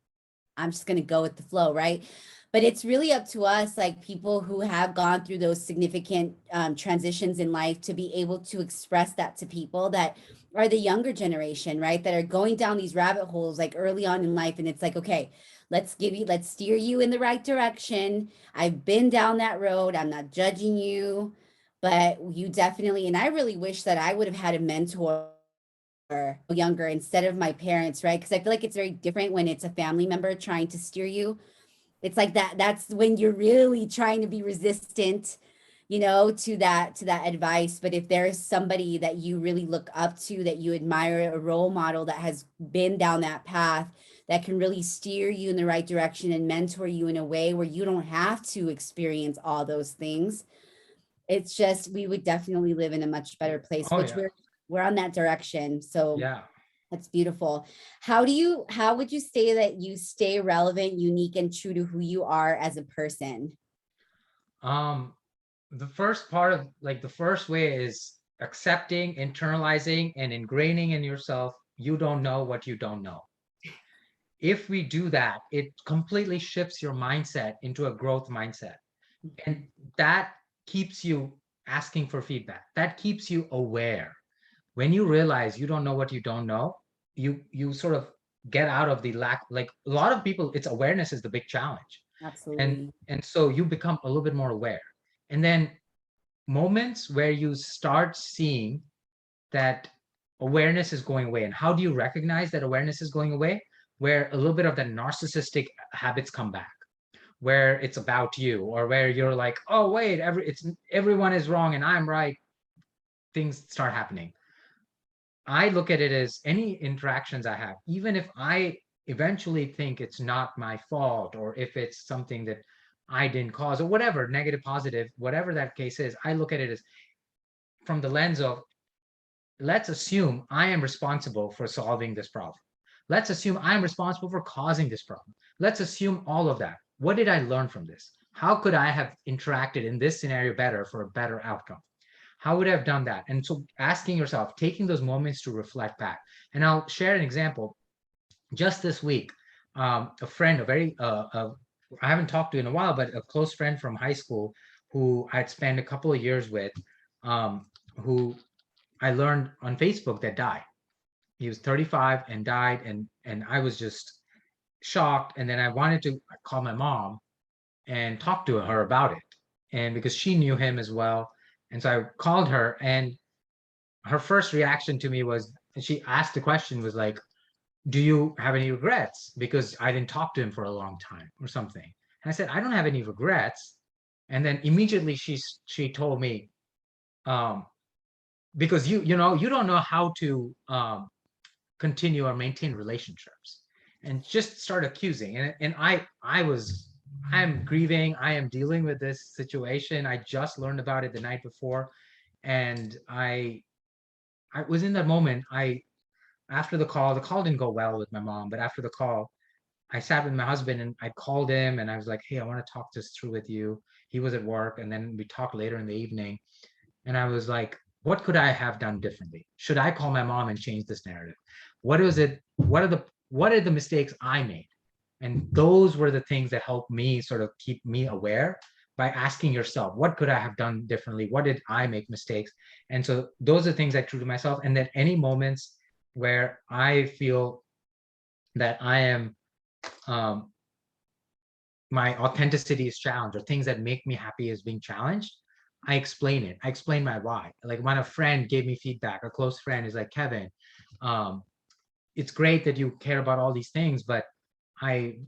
Speaker 1: I'm just going to go with the flow, right? But it's really up to us, like people who have gone through those significant transitions in life, to be able to express that to people that are the younger generation, right? That are going down these rabbit holes like early on in life. And it's like, okay, let's steer you in the right direction. I've been down that road. I'm not judging you, but you definitely, and I really wish that I would have had a mentor younger instead of my parents, right? Because I feel like it's very different when it's a family member trying to steer you. It's like that's when you're really trying to be resistant, to that advice. But if there's somebody that you really look up to, that you admire, a role model that has been down that path, that can really steer you in the right direction and mentor you in a way where you don't have to experience all those things, It's just we would definitely live in a much better place,
Speaker 2: Oh
Speaker 1: which
Speaker 2: yeah.
Speaker 1: we're on that direction. So
Speaker 2: Yeah.
Speaker 1: that's beautiful. How would you say that you stay relevant, unique, and true to who you are as a person?
Speaker 2: Um, the first part of like the first way is accepting, internalizing, and ingraining in yourself. You don't know what you don't know. If we do that, it completely shifts your mindset into a growth mindset. And
Speaker 1: Mhm.
Speaker 2: that keeps you asking for feedback. That keeps you aware. When you realize you don't know what you don't know, you sort of get out of the lack. Like a lot of people, it's awareness is the big challenge. And
Speaker 1: Absolutely.
Speaker 2: and so you become a little bit more aware. And then moments where you start seeing that awareness is going away. And how do you recognize that awareness is going away? Where a little bit of the narcissistic habits come back, where it's about you, or where you're like, oh wait, everyone is wrong and I'm right. Things start happening. I look at it as any interactions I have, even if I eventually think it's not my fault, or if it's something that I didn't cause, or whatever, negative, positive, whatever that case is, I look at it as from the lens of, let's assume I am responsible for solving this problem. Let's assume I'm responsible for causing this problem. Let's assume all of that. What did I learn from this? How could I have interacted in this scenario better for a better outcome? How would I have done that? And so asking yourself, taking those moments to reflect back. And I'll share an example. Just this week, a friend, I haven't talked to in a while, but a close friend from high school who I'd spent a couple of years with, um, who I learned on Facebook that died. He was 35 and died, and I was just shocked. And then I wanted to call my mom and talk to her about it, and because she knew him as well. And so I called her, and her first reaction to me was, and she asked the question, was like, do you have any regrets because I didn't talk to him for a long time or something? And I said, I don't have any regrets. And then immediately she told me, um, because you don't know how to continue or maintain relationships, and just start accusing. And I'm grieving, I am dealing with this situation. I just learned about it the night before, and I was in that moment. I After the call didn't go well with my mom, but after the call, I sat with my husband and I called him and I was like, hey, I want to talk this through with you. He was at work, and then we talked later in the evening. And I was like, what could I have done differently? Should I call my mom and change this narrative? What is it? What are the mistakes I made? And those were the things that helped me sort of keep me aware, by asking yourself, what could I have done differently? What did I make mistakes? And so those are things I true to myself. And that any moments where I feel that I am, um, my authenticity is challenged, or things that make me happy is being challenged, I explain it. I explain my why. Like when a friend gave me feedback, a close friend is like, Kevin, um, it's great that you care about all these things, but I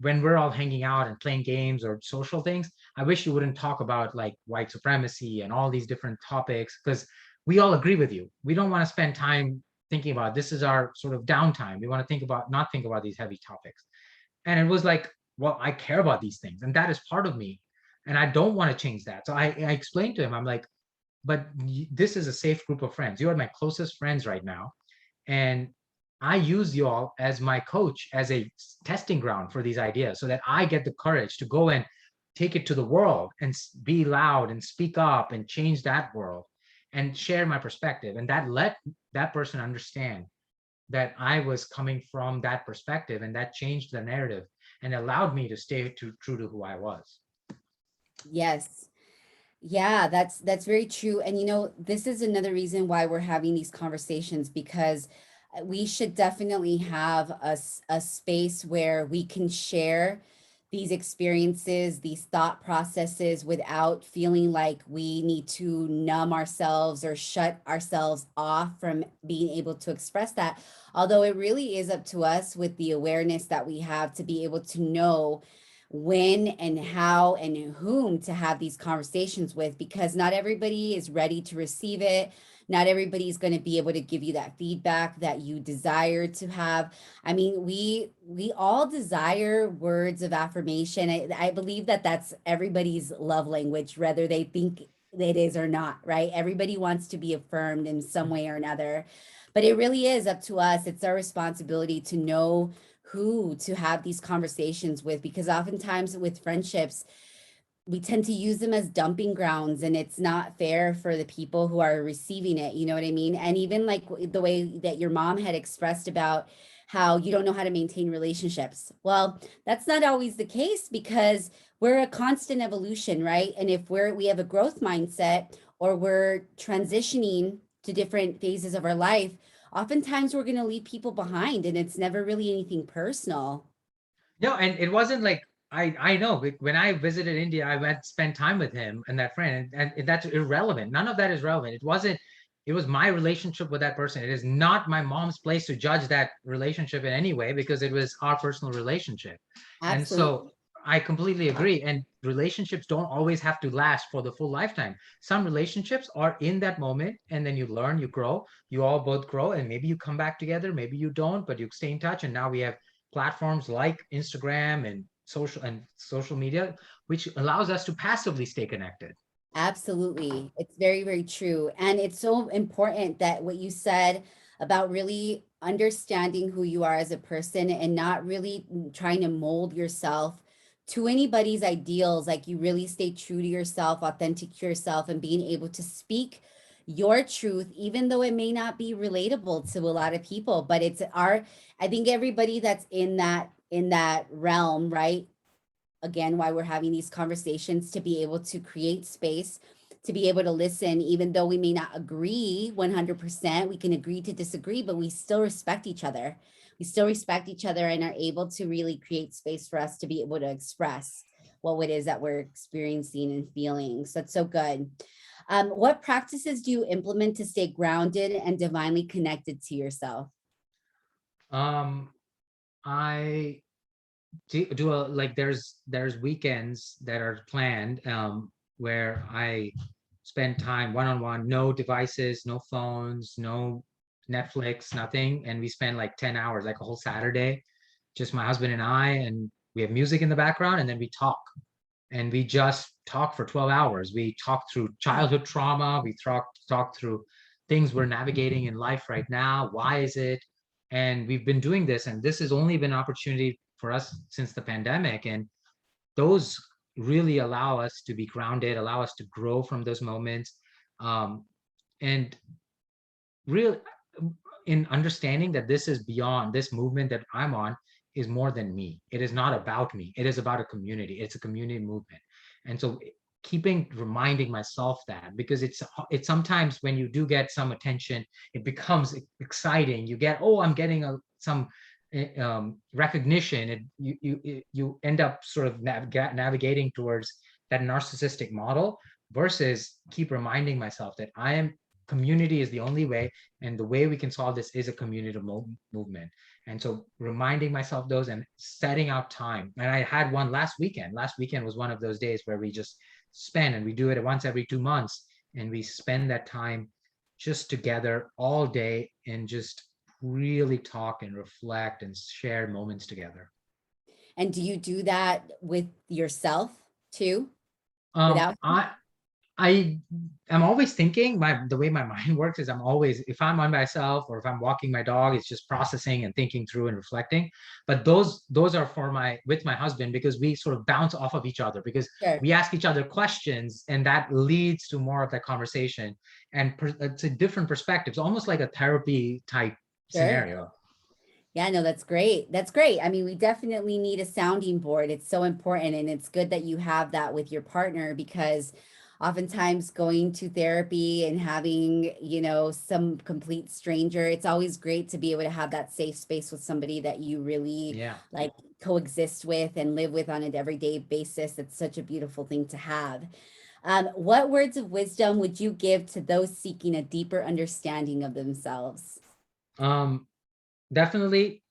Speaker 2: when we're all hanging out and playing games or social things, I wish you wouldn't talk about like white supremacy and all these different topics, because we all agree with you. We don't want to spend time thinking about, this is our sort of downtime. We want to not think about these heavy topics. And it was like, well, I care about these things, and that is part of me, and I don't want to change that. So I explained to him, I'm like, but this is a safe group of friends. You are my closest friends right now, and I use you all as my coach, as a testing ground for these ideas, so that I get the courage to go and take it to the world and be loud and speak up and change that world and share my perspective. And that let that person understand that I was coming from that perspective, and that changed the narrative and allowed me to stay true to who I was.
Speaker 1: Yes. Yeah, that's very true. And this is another reason why we're having these conversations, because we should definitely have a space where we can share these experiences, these thought processes, without feeling like we need to numb ourselves or shut ourselves off from being able to express that. Although it really is up to us, with the awareness that we have, to be able to know when and how and whom to have these conversations with, because not everybody is ready to receive it. Not everybody is going to be able to give you that feedback that you desire to have. I mean, we all desire words of affirmation. I believe that that's everybody's love language, whether they think it is or not, right? Everybody wants to be affirmed in some way or another. But it really is up to us. It's our responsibility to know who to have these conversations with, because oftentimes with friendships, we tend to use them as dumping grounds, and it's not fair for the people who are receiving it. You know what I mean? And even like the way that your mom had expressed about how you don't know how to maintain relationships. Well, that's not always the case, because we're a constant evolution, right? And if we have a growth mindset, or we're transitioning to different phases of our life, oftentimes we're going to leave people behind, and it's never really anything personal.
Speaker 2: No, and it wasn't like I know when I visited India, I went spent time with him and that friend, and that's irrelevant. None of that is relevant. It wasn't. It was my relationship with that person. It is not my mom's place to judge that relationship in any way because it was our personal relationship. And so
Speaker 1: Absolutely.
Speaker 2: I completely agree. And relationships don't always have to last for the full lifetime. Some relationships are in that moment, and then you learn, you grow, you all both grow, and maybe you come back together, maybe you don't, but you stay in touch. And now we have platforms like Instagram and social media, which allows us to passively stay connected.
Speaker 1: Absolutely. It's very, very true. And it's so important that what you said about really understanding who you are as a person, and not really trying to mold yourself to anybody's ideals. Like, you really stay true to yourself, authentic to yourself, and being able to speak your truth, even though it may not be relatable to a lot of people. But I think everybody that's in that realm, right? Again, why we're having these conversations, to be able to create space, to be able to listen, even though we may not agree 100%. We can agree to disagree, but we still respect each other. We still respect each other, and are able to really create space for us to be able to express what it is that we're experiencing and feeling. So that's so good. What practices do you implement to stay grounded and divinely connected to yourself?
Speaker 2: Um, I do a like there's weekends that are planned where I spend time one on one, no devices, no phones, no Netflix, nothing, and we spend like 10 hours, like a whole Saturday, just my husband and I, and we have music in the background, and then we talk, and we just talk for 12 hours. We talk through childhood trauma, we talk through things we're navigating in life right now. Why is it? And we've been doing this, and this has only been an opportunity for us since the pandemic. And those really allow us to be grounded, allow us to grow from those moments. And real in understanding that this is beyond this movement that I'm on is more than me. It is not about me. It is about a community. It's a community movement. And so keeping reminding myself that, because it's sometimes when you do get some attention, it becomes exciting. You get, oh, I'm getting some recognition. You end up sort of navigating towards that narcissistic model, versus keep reminding myself that I am community is the only way, and the way we can solve this is a community movement. And so reminding myself those and setting out time. And I had one last weekend was one of those days where we just spend, and we do it once every 2 months, and we spend that time just together all day and just really talk and reflect and share moments together.
Speaker 1: And do you do that with yourself too,
Speaker 2: um
Speaker 1: without?
Speaker 2: i I am always thinking, the way my mind works is I'm always, if I'm on myself or if I'm walking my dog, it's just processing and thinking through and reflecting. But those are for my husband, because we sort of bounce off of each other, because
Speaker 1: Sure.
Speaker 2: we ask each other questions, and that leads to more of that conversation, and it's a different perspectives, almost like a therapy type
Speaker 1: Sure.
Speaker 2: scenario.
Speaker 1: Yeah, no, that's great. That's great. I mean, we definitely need a sounding board. It's so important. And it's good that you have that with your partner, because oftentimes going to therapy and having, some complete stranger, it's always great to be able to have that safe space with somebody that you really
Speaker 2: Yeah.
Speaker 1: like coexist with and live with on an everyday basis. It's such a beautiful thing to have. What words of wisdom would you give to those seeking a deeper understanding of themselves?
Speaker 2: um Definitely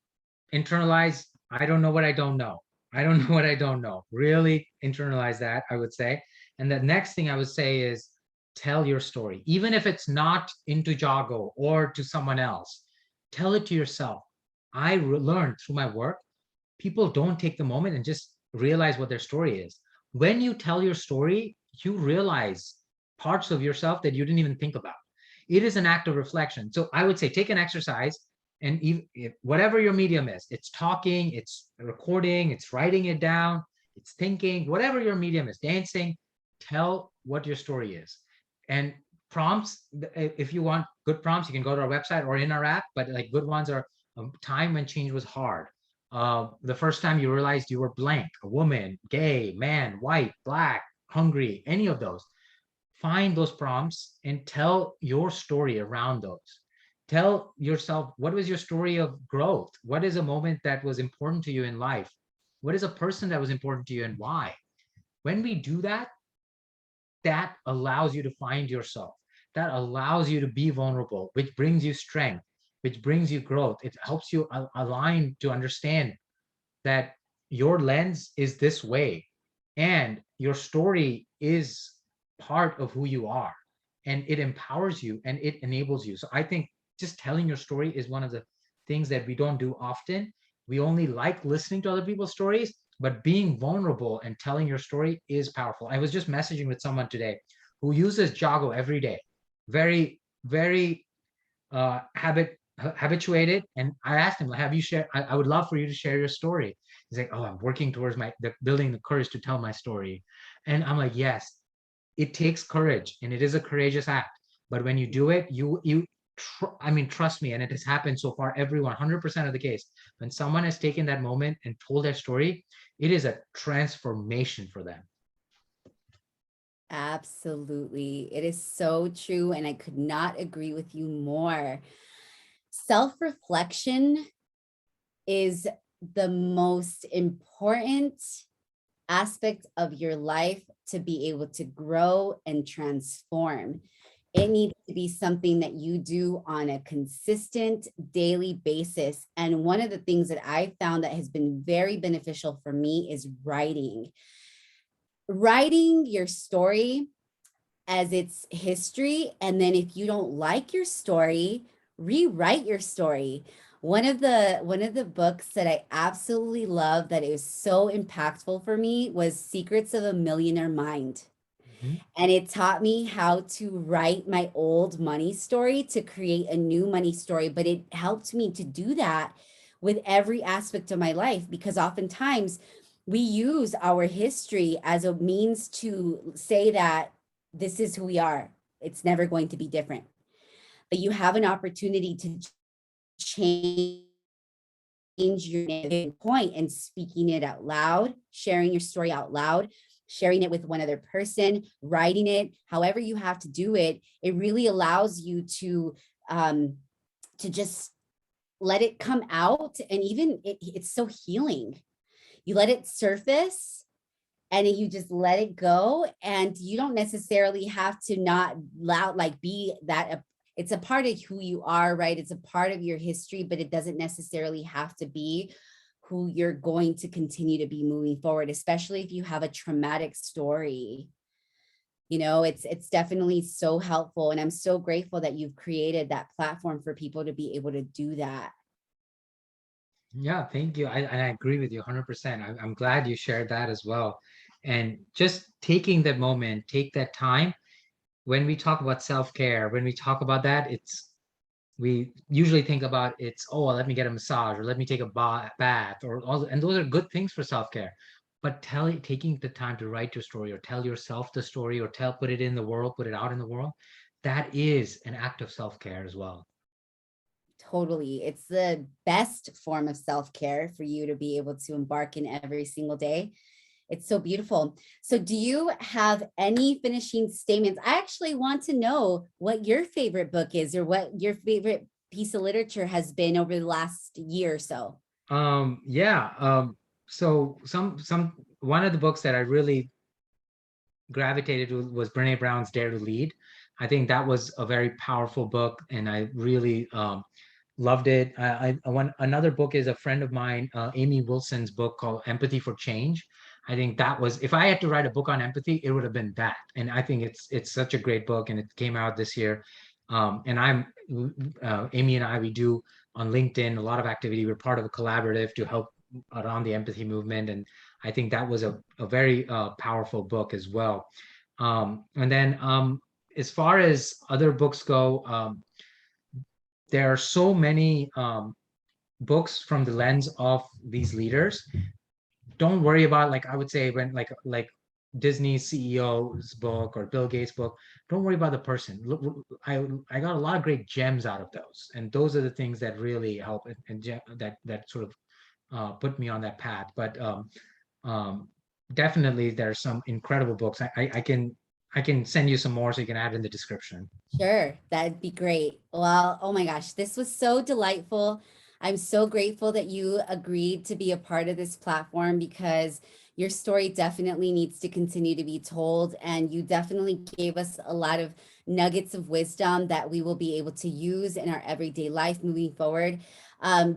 Speaker 2: internalize, I don't know what I don't know. I don't know what I don't know. Really internalize that, I would say. And the next thing I would say is tell your story. Even if it's not into Joggo or to someone else, tell it to yourself. I learned through my work, people don't take the moment and just realize what their story is. When you tell your story, you realize parts of yourself that you didn't even think about. It is an act of reflection. So I would say take an exercise, and if whatever your medium is, it's talking, it's recording, it's writing it down, it's thinking, whatever your medium is, dancing, tell what your story is. And prompts, if you want good prompts, you can go to our website or in our app, but like good ones are a time when change was hard. The first time you realized you were blank, a woman, gay, man, white, black, hungry, any of those. Find those prompts and tell your story around those. Tell yourself, what was your story of growth? What is a moment that was important to you in life? What is a person that was important to you and why? When we do that, that allows you to find yourself. That allows you to be vulnerable, which brings you strength, which brings you growth. It helps you align to understand that your lens is this way and your story is part of who you are, and it empowers you and it enables you. So I think just telling your story is one of the things that we don't do often. We only like listening to other people's stories, but being vulnerable and telling your story is powerful. I was just messaging with someone today who uses Joggo every day, very, very habituated. And I asked him, like, have you shared, I would love for you to share your story. He's like, oh, I'm working towards building the courage to tell my story. And I'm like, yes, it takes courage and it is a courageous act. But when you do it, I mean, trust me, and it has happened so far, everyone, 100% of the case, when someone has taken that moment and told their story, it is a transformation for them.
Speaker 1: Absolutely. It is so true. And I could not agree with you more. Self-reflection is the most important aspect of your life to be able to grow and transform. It needs to be something that you do on a consistent daily basis. And one of the things that I found that has been very beneficial for me is writing. Writing your story as its history. And then if you don't like your story, rewrite your story. One of the books that I absolutely love that is so impactful for me was Secrets of a Millionaire Mind.
Speaker 2: Mhm.
Speaker 1: And it taught me how to write my old money story to create a new money story. But it helped me to do that with every aspect of my life, because oftentimes we use our history as a means to say that this is who we are. It's never going to be different. But you have an opportunity to change your point and speaking it out loud, sharing your story out loud, sharing it with one other person, writing it, however you have to do it. It really allows you to just let it come out. And even it's so healing. You let it surface and you just let it go, and you don't necessarily have to not loud like be that it's a part of who you are, right? It's a part of your history, but it doesn't necessarily have to be who you're going to continue to be moving forward, especially if you have a traumatic story. You know, it's definitely so helpful, and I'm so grateful that you've created that platform for people to be able to do that.
Speaker 2: Yeah, thank you. And I agree with you 100%. I'm glad you shared that as well. And just taking that moment, take that time. When we talk about self-care, when we talk about that, we usually think about oh, well, let me get a massage or let me take a bath or all, and those are good things for self-care. But taking the time to write your story or tell yourself the story or put it in the world, put it out in the world, that is an act of self-care as well.
Speaker 1: Totally. It's the best form of self-care for you to be able to embark in every single day. It's so beautiful. So do you have any finishing statements? I actually want to know what your favorite book is, or what your favorite piece of literature has been over the last year or so.
Speaker 2: Yeah. So one of the books that I really gravitated to was Brene Brown's Dare to Lead. I think that was a very powerful book, and I really loved it. Another book is a friend of mine, Amy Wilson's book called Empathy for Change. I think that was, if I had to write a book on empathy, it would have been that. And I think it's such a great book, and it came out this year. And Amy and I, we do on LinkedIn a lot of activity. We're part of a collaborative to help around the empathy movement, and I think that was a very powerful book as well. And then as far as other books go, there are so many books from the lens of these leaders. Don't worry about, like I would say, when like Disney CEO's book or Bill Gates book. Don't worry about the person. Look, I got a lot of great gems out of those, and those are the things that really help, and that sort of put me on that path. But um, definitely there are some incredible books. I can send you some more so you can add in the description.
Speaker 1: Sure, that'd be great. Well, oh my gosh, this was so delightful. I'm so grateful that you agreed to be a part of this platform because your story definitely needs to continue to be told. And you definitely gave us a lot of nuggets of wisdom that we will be able to use in our everyday life moving forward.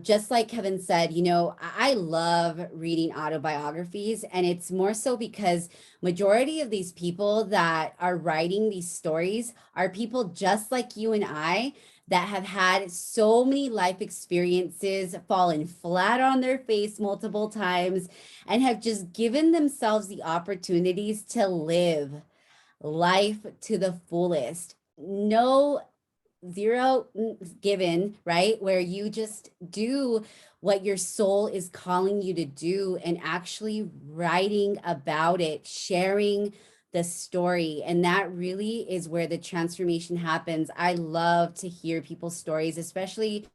Speaker 1: Just like Kevin said, I love reading autobiographies, and it's more so because majority of these people that are writing these stories are people just like you and I that have had so many life experiences, fallen flat on their face multiple times, and have just given themselves the opportunities to live life to the fullest. No zero given, right? Where you just do what your soul is calling you to do and actually writing about it, sharing the story. And that really is where the transformation happens. I love to hear people's stories, especially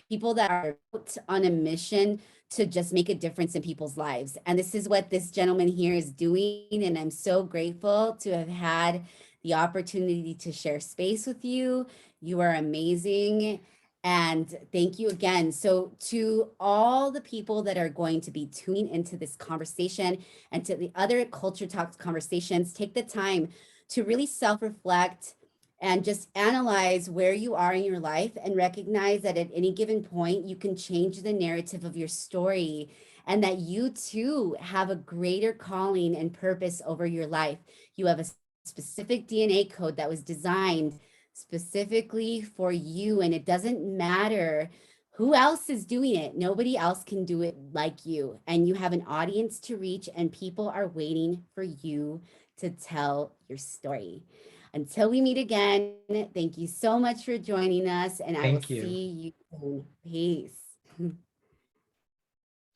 Speaker 1: people that are out on a mission to just make a difference in people's lives. And this is what this gentleman here is doing. And I'm so grateful to have had the opportunity to share space with you. You are amazing. And thank you again. So, to all the people that are going to be tuning into this conversation and to the other Culture Talks conversations, take the time to really self reflect and just analyze where you are in your life and recognize that at any given point, you can change the narrative of your story and that you too have a greater calling and purpose over your life. You have a specific DNA code that was designed specifically for you, and it doesn't matter who else is doing it. Nobody else can do it like you. And you have an audience to reach, and people are waiting for you to tell your story. Until we meet again, thank you so much for joining us, and I will
Speaker 2: Thank you.
Speaker 1: see you soon. Peace.